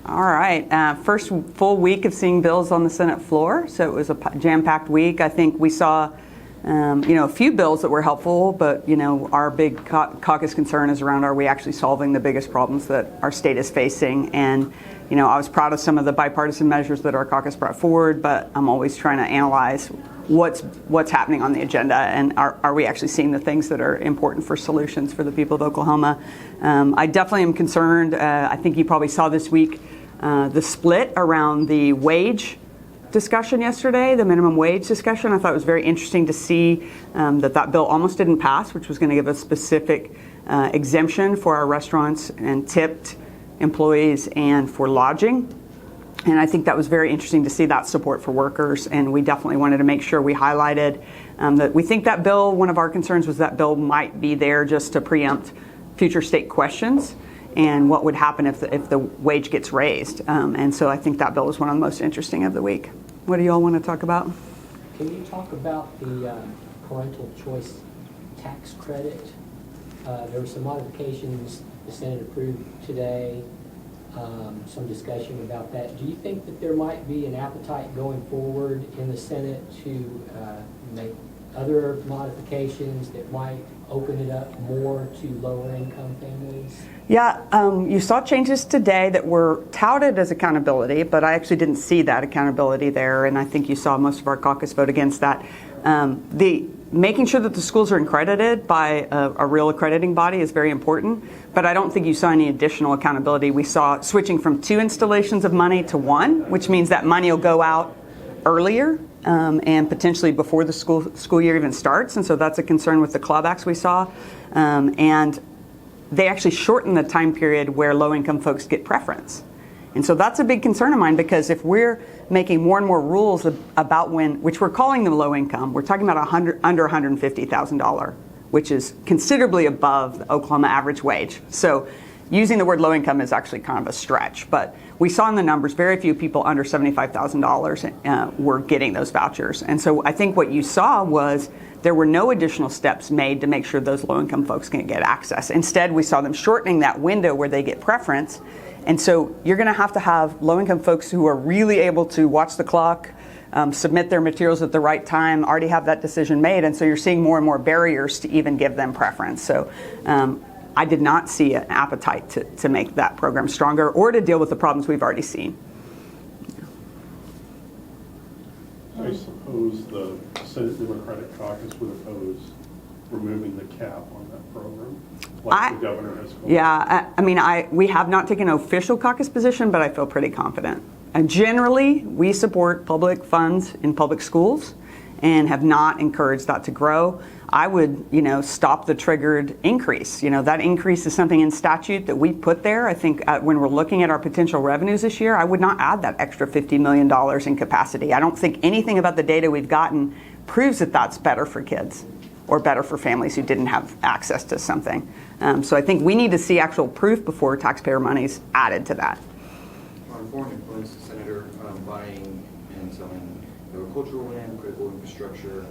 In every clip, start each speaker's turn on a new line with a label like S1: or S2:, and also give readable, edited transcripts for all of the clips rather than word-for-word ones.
S1: All right. First full week of seeing bills on the Senate floor, so it was a jam-packed week. I think we saw, a few bills that were helpful, but our big caucus concern is around: are we actually solving the biggest problems that our state is facing? And I was proud of some of the bipartisan measures that our caucus brought forward, but I'm always trying to analyze what's happening on the agenda, and are we actually seeing the things that are important for solutions for the people of Oklahoma? I definitely am concerned. I think you probably saw this week the split around the wage discussion yesterday, the minimum wage discussion. I thought it was very interesting to see that bill almost didn't pass, which was going to give a specific exemption for our restaurants and tipped employees and for lodging. And I think that was very interesting to see that support for workers, and we definitely wanted to make sure we highlighted that we think that bill, one of our concerns was that bill might be there just to preempt future state questions and what would happen if the wage gets raised. And so I think that bill was one of the most interesting of the week. What do you all want to talk about?
S2: Can you talk about the parental choice tax credit? There were some modifications the Senate approved today. Some discussion about that. Do you think that there might be an appetite going forward in the Senate to make other modifications that might open it up more to lower income families?
S1: Yeah, you saw changes today that were touted as accountability, but I actually didn't see that accountability there, and I think you saw most of our caucus vote against that. Making sure that the schools are accredited by a real accrediting body is very important, but I don't think you saw any additional accountability. We saw switching from 2 installations of money to 1, which means that money will go out earlier and potentially before the school year even starts, and so that's a concern with the clawbacks we saw. And they actually shorten the time period where low-income folks get preference. And so that's a big concern of mine, because if we're making more and more rules about which we're calling them low income, we're talking about under $150,000, which is considerably above the Oklahoma average wage. So using the word low income is actually kind of a stretch, but we saw in the numbers very few people under $75,000 were getting those vouchers. And so I think what you saw was there were no additional steps made to make sure those low-income folks can get access. Instead, we saw them shortening that window where they get preference. And so you're going to have low-income folks who are really able to watch the clock, submit their materials at the right time, already have that decision made. And so you're seeing more and more barriers to even give them preference. So I did not see an appetite to make that program stronger or to deal with the problems we've already seen.
S3: I suppose the Senate Democratic Caucus would oppose removing the cap on that program, like the governor has called.
S1: Yeah, we have not taken an official caucus position, but I feel pretty confident. And generally, we support public funds in public schools and have not encouraged that to grow. I would, stop the triggered increase. That increase is something in statute that we put there. I think when we're looking at our potential revenues this year, I would not add that extra $50 million in capacity. I don't think anything about the data we've gotten proves that that's better for kids or better for families who didn't have access to something. So I think we need to see actual proof before taxpayer money is added to that.
S4: On foreign influence, the senator buying and selling agricultural land, critical infrastructure,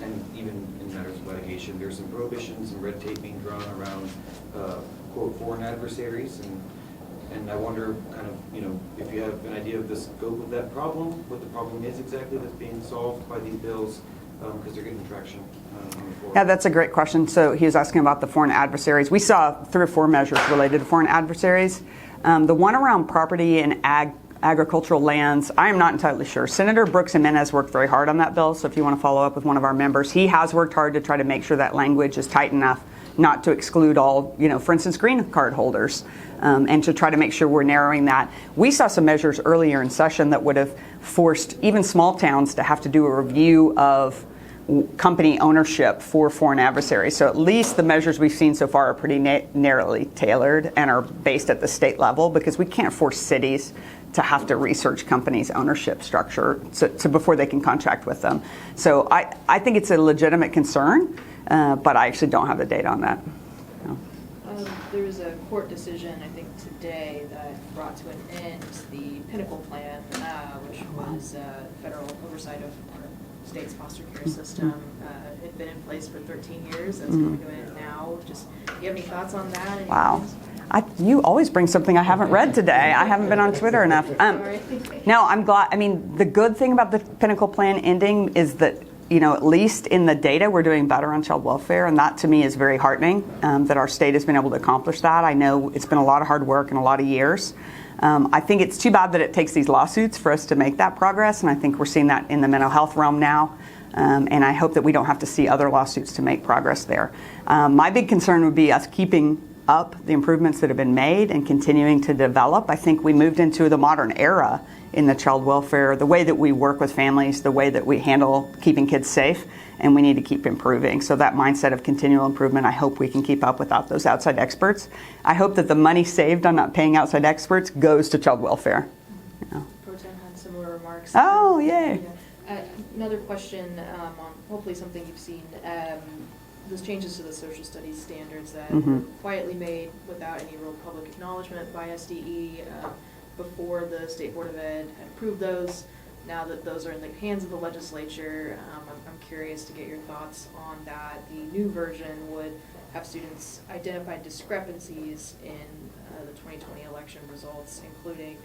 S4: and even in matters of litigation, there's some prohibitions and red tape being drawn around, quote, foreign adversaries. And I wonder if you have an idea of the scope of that problem, what the problem is exactly that's being solved by these bills, because they're getting traction on the floor.
S1: Yeah, that's a great question. So he was asking about the foreign adversaries. We saw 3 or 4 measures related to foreign adversaries. The one around property and agricultural lands, I am not entirely sure. Senator Brooks Jimenez worked very hard on that bill, so if you want to follow up with one of our members, he has worked hard to try to make sure that language is tight enough not to exclude all, for instance, green card holders, and to try to make sure we're narrowing that. We saw some measures earlier in session that would have forced even small towns to have to do a review of company ownership for foreign adversaries. So at least the measures we've seen so far are pretty narrowly tailored and are based at the state level, because we can't force cities to have to research companies' ownership structure to before they can contract with them. So I think it's a legitimate concern, but I actually don't have the data on that. No.
S5: There was a court decision, I think today, that brought to an end the Pinnacle Plan, which was federal oversight of our state's foster care system. It had been in place for 13 years. That's coming to an end now. Just, do you have any thoughts on that?
S1: Wow. You always bring something I haven't read today. I haven't been on Twitter enough.
S5: Sorry.
S1: No, I'm glad. I mean, the good thing about the Pinnacle Plan ending is that, at least in the data, we're doing better on child welfare, and that to me is very heartening, that our state has been able to accomplish that. I know it's been a lot of hard work and a lot of years. I think it's too bad that it takes these lawsuits for us to make that progress, and I think we're seeing that in the mental health realm now. And I hope that we don't have to see other lawsuits to make progress there. My big concern would be us keeping up the improvements that have been made and continuing to develop. I think we moved into the modern era in the child welfare, the way that we work with families, the way that we handle keeping kids safe, and we need to keep improving. So that mindset of continual improvement, I hope we can keep up without those outside experts. I hope that the money saved on not paying outside experts goes to child welfare.
S5: Pro Tem had similar remarks.
S1: Oh, yay.
S5: Another question on hopefully something you've seen. Those changes to the social studies standards that were quietly made without any real public acknowledgement by SDE before the State Board of Ed had approved those. Now that those are in the hands of the legislature, I'm curious to get your thoughts on that. The new version would have students identify discrepancies in the 2020 election results, including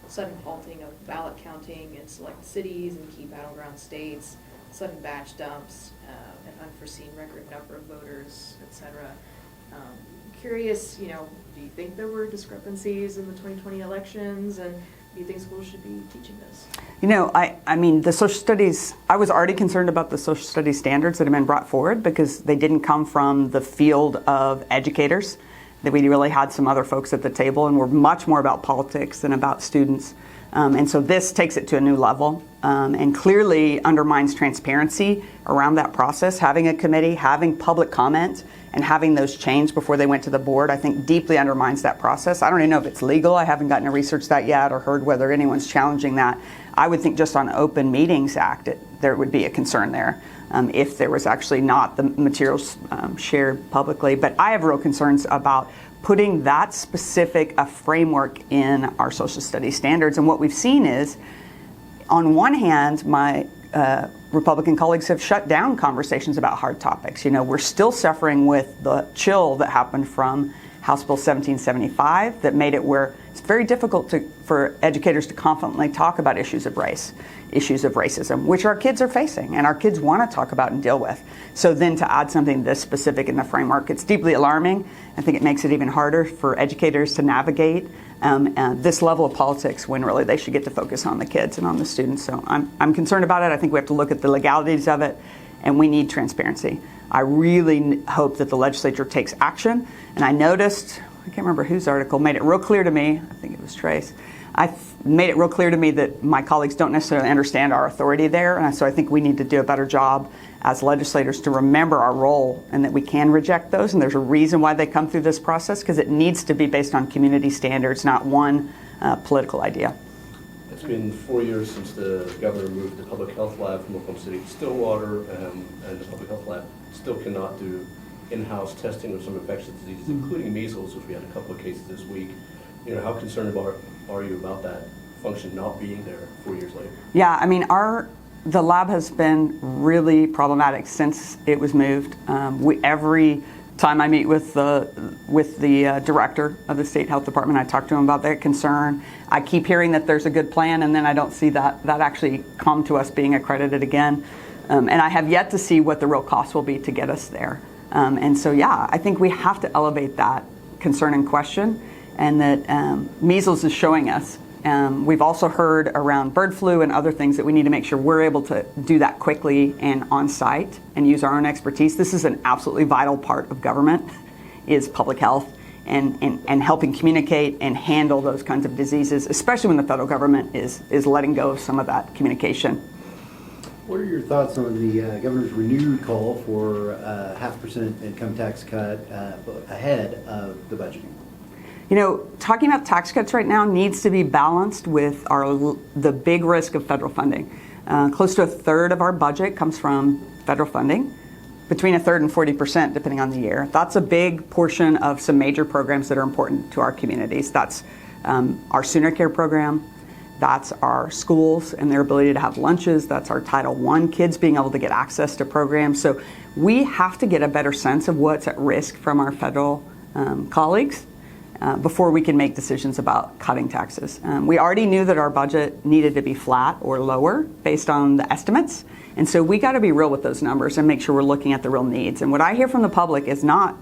S5: sudden halting of ballot counting in select cities and key battleground states, sudden batch dumps, an unforeseen record number of voters, etc. Curious, do you think there were discrepancies in the 2020 elections, and do you think schools should be teaching this?
S1: I mean, the social studies, I was already concerned about the social studies standards that have been brought forward because they didn't come from the field of educators, that we really had some other folks at the table and were much more about politics than about students. And so this takes it to a new level and clearly undermines transparency around that process. Having a committee, having public comment, and having those changed before they went to the board, I think deeply undermines that process. I don't even know if it's legal. I haven't gotten to research that yet or heard whether anyone's challenging that. I would think just on Open Meetings Act, there would be a concern there if there was actually not the materials shared publicly. But I have real concerns about putting that specific a framework in our social studies standards. And what we've seen is, on one hand, my Republican colleagues have shut down conversations about hard topics. We're still suffering with the chill that happened from House Bill 1775 that made it where it's very difficult for educators to confidently talk about issues of race, issues of racism, which our kids are facing and our kids want to talk about and deal with. So then to add something this specific in the framework, it's deeply alarming. I think it makes it even harder for educators to navigate this level of politics when really they should get to focus on the kids and on the students. So I'm concerned about it. I think we have to look at the legalities of it, and we need transparency. I really hope that the legislature takes action. And I noticed, I can't remember whose article, made it real clear to me, I think it was Trace, made it real clear to me that my colleagues don't necessarily understand our authority there. And so I think we need to do a better job as legislators to remember our role and that we can reject those. And there's a reason why they come through this process, because it needs to be based on community standards, not one political idea.
S6: It's been 4 years since the governor moved the public health lab from Oklahoma City to Stillwater, and the public health lab still cannot do in-house testing of some infectious diseases, including measles, which we had a couple of cases this week. How concerned are you about that function not being there 4 years later? Yeah,
S1: I mean, the lab has been really problematic since it was moved. Every time I meet with the director of the state health department, I talk to him about that concern. I keep hearing that there's a good plan, and then I don't see that actually come to us being accredited again. And I have yet to see what the real cost will be to get us there. And so, I think we have to elevate that concern and question, and that measles is showing us. We've also heard around bird flu and other things that we need to make sure we're able to do that quickly and on site and use our own expertise. This is an absolutely vital part of government, is public health and helping communicate and handle those kinds of diseases, especially when the federal government is letting go of some of that communication.
S7: What are your thoughts on the governor's renewed call for a 0.5% income tax cut ahead of the budgeting?
S1: Talking about tax cuts right now needs to be balanced with the big risk of federal funding. Close to a third of our budget comes from federal funding, between a third and 40% depending on the year. That's a big portion of some major programs that are important to our communities. That's our Sooner Care program. That's our schools and their ability to have lunches. That's our Title I kids being able to get access to programs. So we have to get a better sense of what's at risk from our federal colleagues. before we can make decisions about cutting taxes. We already knew that our budget needed to be flat or lower based on the estimates. And so we got to be real with those numbers and make sure we're looking at the real needs. And what I hear from the public is not,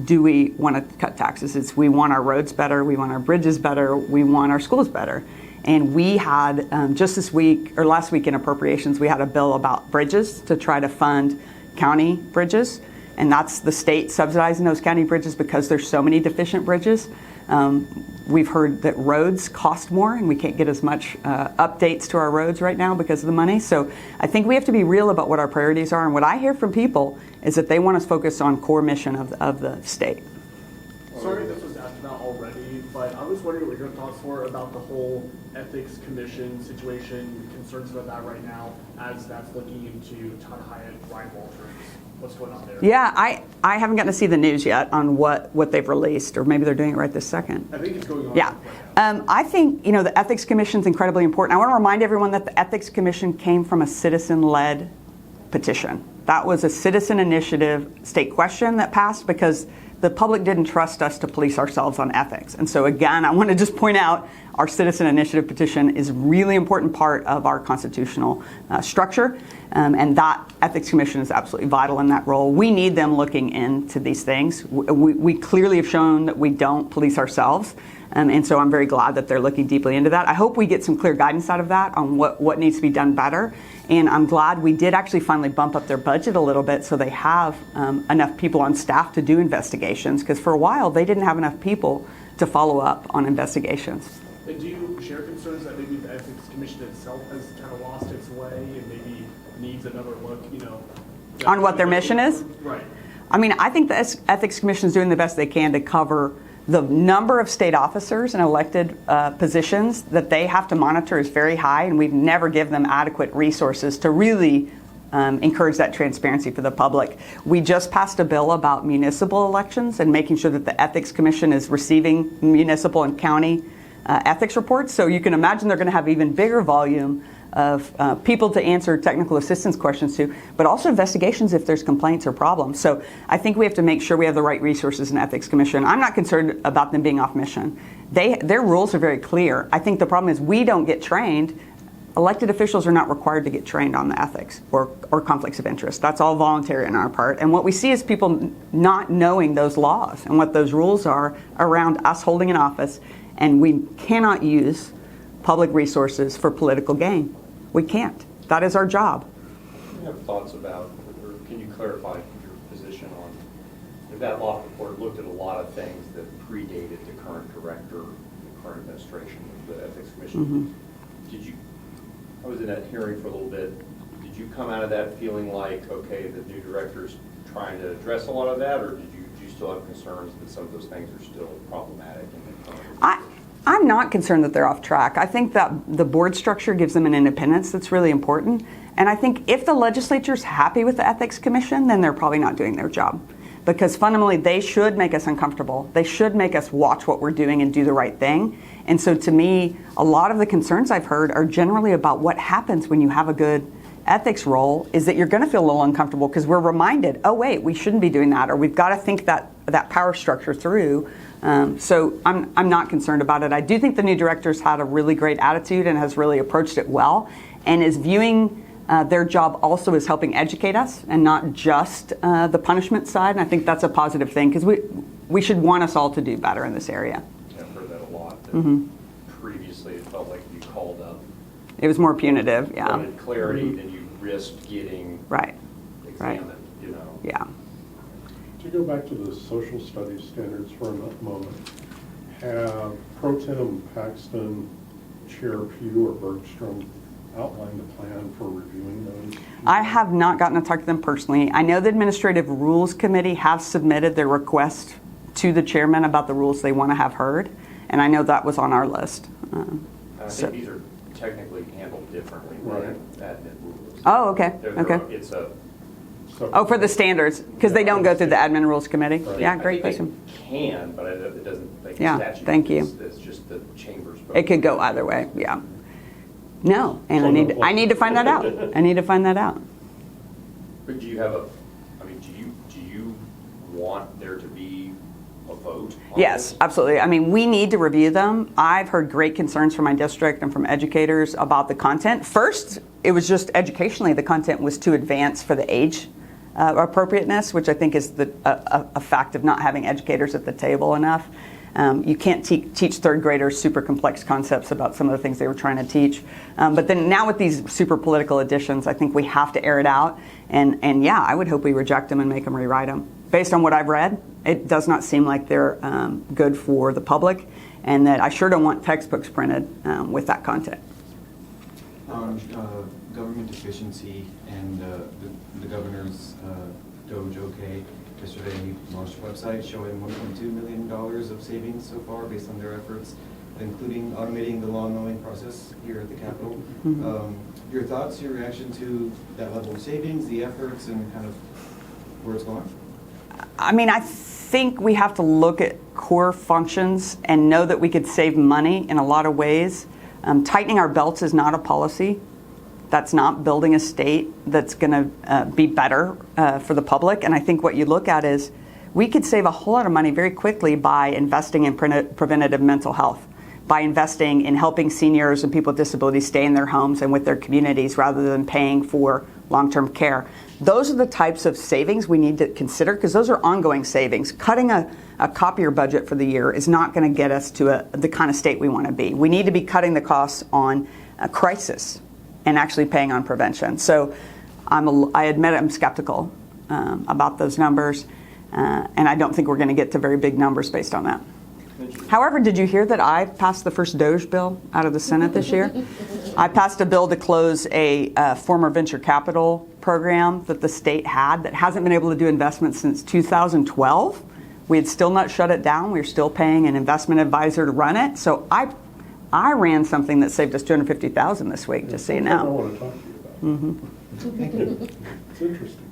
S1: do we want to cut taxes? It's we want our roads better, we want our bridges better, we want our schools better. And we had, just this week, or last week in appropriations, we had a bill about bridges to try to fund county bridges. And that's the state subsidizing those county bridges because there's so many deficient bridges. We've heard that roads cost more and we can't get as much updates to our roads right now because of the money. So I think we have to be real about what our priorities are. And what I hear from people is that they want us focused on core mission of the state.
S8: Sorry if this was asked about already, but I was wondering what your thoughts were about the whole ethics commission situation, concerns about that right now, as that's looking into Todd Hyatt, Ryan Walters. What's going on there?
S1: Yeah, I haven't gotten to see the news yet on what they've released, or maybe they're doing it right this second.
S8: I think it's going on.
S1: Yeah.
S8: Right now.
S1: I think, the Ethics Commission is incredibly important. I want to remind everyone that the Ethics Commission came from a citizen-led petition. That was a citizen initiative state question that passed because the public didn't trust us to police ourselves on ethics. And so again, I want to just point out our citizen initiative petition is a really important part of our constitutional structure. And that Ethics Commission is absolutely vital in that role. We need them looking into these things. We clearly have shown that we don't police ourselves. And so I'm very glad that they're looking deeply into that. I hope we get some clear guidance out of that on what needs to be done better. And I'm glad we did actually finally bump up their budget a little bit so they have enough people on staff to do investigations, because for a while they didn't have enough people to follow up on investigations.
S8: And do you share concerns that maybe the Ethics Commission itself has kind of lost its way and maybe needs another look,
S1: On what their mission is?
S8: Right.
S1: I mean, I think the Ethics Commission is doing the best they can to cover the number of state officers and elected positions that they have to monitor is very high, and we've never given them adequate resources to really encourage that transparency for the public. We just passed a bill about municipal elections and making sure that the Ethics Commission is receiving municipal and county ethics reports. So you can imagine they're going to have even bigger volume of people to answer technical assistance questions to, but also investigations if there's complaints or problems. So I think we have to make sure we have the right resources in Ethics Commission. I'm not concerned about them being off mission. Their rules are very clear. I think the problem is we don't get trained. Elected officials are not required to get trained on the ethics or conflicts of interest. That's all voluntary on our part. And what we see is people not knowing those laws and what those rules are around us holding an office, and we cannot use public resources for political gain. We can't. That is our job.
S9: Do you have thoughts about, or can you clarify your position on, if that law report looked at a lot of things that predated the current director, the current administration of the Ethics Commission? I was in that hearing for a little bit. Did you come out of that feeling like, okay, the new director's trying to address a lot of that, or do you still have concerns that some of those things are still problematic in the current?
S1: I'm not concerned that they're off track. I think that the board structure gives them an independence that's really important. And I think if the legislature's happy with the Ethics Commission, then they're probably not doing their job. Because fundamentally, they should make us uncomfortable. They should make us watch what we're doing and do the right thing. And so to me, a lot of the concerns I've heard are generally about what happens when you have a good ethics role, is that you're going to feel a little uncomfortable because we're reminded, oh wait, we shouldn't be doing that, or we've got to think that power structure through. So I'm not concerned about it. I do think the new director's had a really great attitude and has really approached it well, and is viewing their job also as helping educate us and not just the punishment side. And I think that's a positive thing, because we should want us all to do better in this area.
S9: I've heard that a lot. That previously, it felt like if you called up,
S1: It was more punitive, yeah.
S9: wanted clarity, then you risked getting
S1: Right.
S9: examined.
S1: Yeah.
S3: To go back to the social studies standards for a moment, have Pro Tem Paxton, Chair Pugh, or Bergstrom outlined a plan for reviewing those?
S1: I have not gotten to talk to them personally. I know the Administrative Rules Committee have submitted their request to the chairman about the rules they want to have heard, and I know that was on our list.
S9: I think these are technically handled differently than admin rules.
S1: Oh, okay, okay.
S9: It's a
S1: Oh, for the standards, because they don't go through the Admin Rules Committee?
S3: Right.
S1: Yeah,
S9: I
S1: great
S9: think
S1: question.
S9: they can, but it doesn't, like,
S1: Yeah,
S9: statute.
S1: thank you.
S9: It's just the chamber's.
S1: It could go either way, yeah. No, and
S3: So
S1: I need to find that out. I need to find that out.
S9: But do you have do you want there to be a vote on
S1: Yes,
S9: this?
S1: absolutely. I mean, we need to review them. I've heard great concerns from my district and from educators about the content. First, it was just educationally, the content was too advanced for the age appropriateness, which I think is a fact of not having educators at the table enough. You can't teach third graders super complex concepts about some of the things they were trying to teach. But then now with these super political editions, I think we have to air it out. And yeah, I would hope we reject them and make them rewrite them. Based on what I've read, it does not seem like they're good for the public, and that I sure don't want textbooks printed with that content.
S4: Government efficiency and the governor's Doge OK yesterday launched a website showing $1.2 million of savings so far based on their efforts, including automating the lawn mowing process here at the Capitol. Your thoughts, your reaction to that level of savings, the efforts, and kind of where it's going?
S1: I mean, I think we have to look at core functions and know that we could save money in a lot of ways. Tightening our belts is not a policy. That's not building a state that's going to be better for the public. And I think what you look at is we could save a whole lot of money very quickly by investing in preventative mental health, by investing in helping seniors and people with disabilities stay in their homes and with their communities rather than paying for long-term care. Those are the types of savings we need to consider because those are ongoing savings. Cutting a copier budget for the year is not going to get us to the kind of state we want to be. We need to be cutting the costs on a crisis and actually paying on prevention. So I admit I'm skeptical about those numbers, and I don't think we're going to get to very big numbers based on that. However, did you hear that I passed the first Doge bill out of the Senate this year? I passed a bill to close a former venture capital program that the state had that hasn't been able to do investments since 2012. We had still not shut it down. We were still paying an investment advisor to run it. So I ran something that saved us $250,000 this week, just so you
S3: I
S1: know.
S3: want to talk to you about. It's interesting.